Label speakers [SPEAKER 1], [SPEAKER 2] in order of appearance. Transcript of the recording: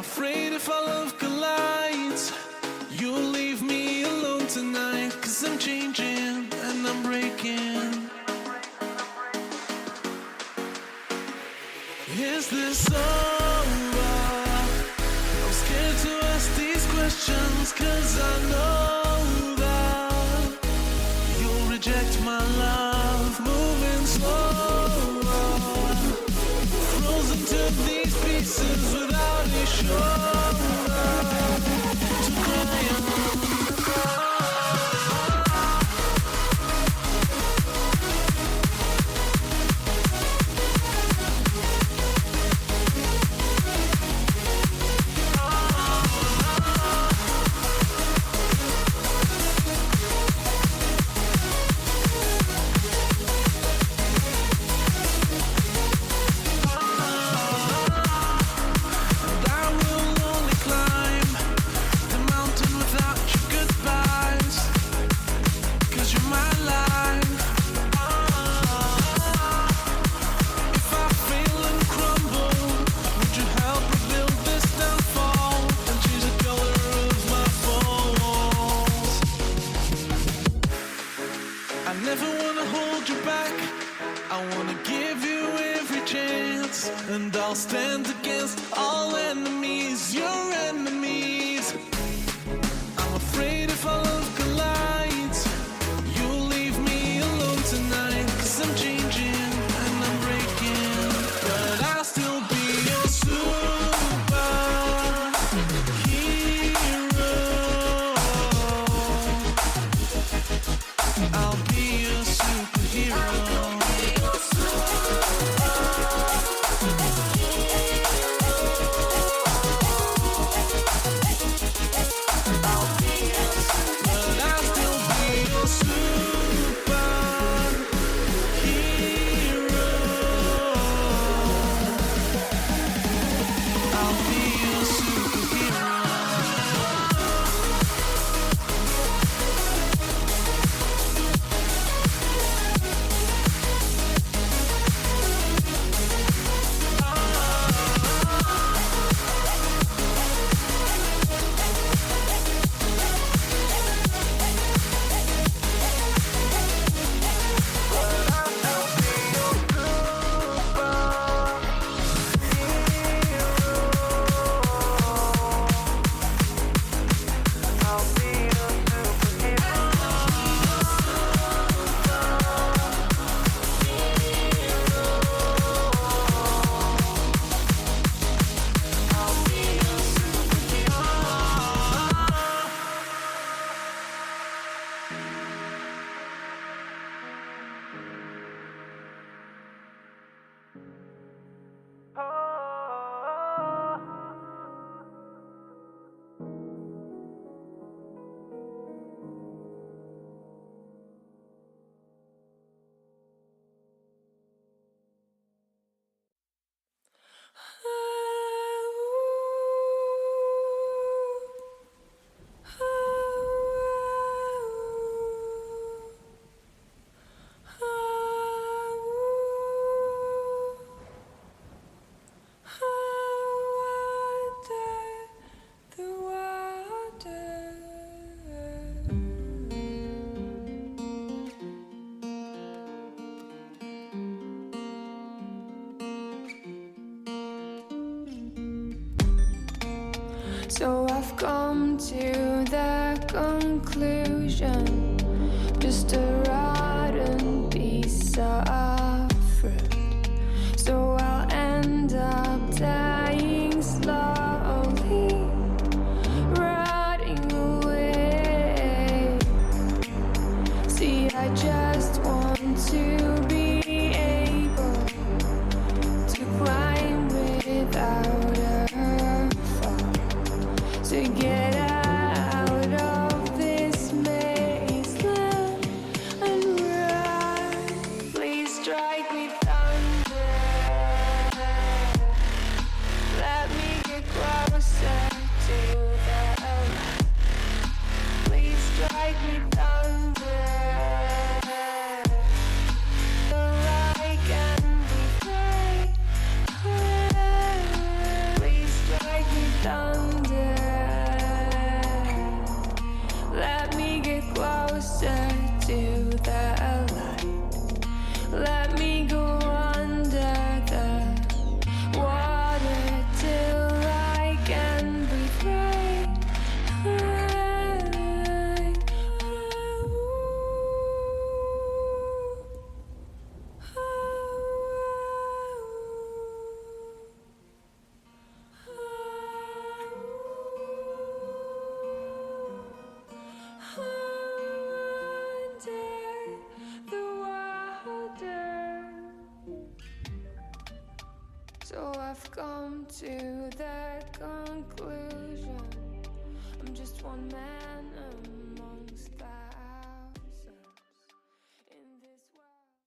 [SPEAKER 1] afraid if our love collides, you'll leave me alone tonight. 'Cause I'm changing and I'm breaking. Is this over? I'm scared to ask these questions, 'cause I know that you'll reject my love. Moving slower, frozen to these pieces without a shoulder to cry on. And I'll stand against all enemies, your enemies. I'm afraid if our love collides, you'll leave me alone tonight. 'Cause I'm changing and I'm breaking, but I'll still be your superhero. I'll be your superhero.
[SPEAKER 2] So I've come to the conclusion, just a rotten piece of fruit. So I'll end up dying slowly, rotting away. See, I just want to be able to climb without a fall, to get out of this mazeland and run. Please come to that conclusion. I'm just one man amongst thousands.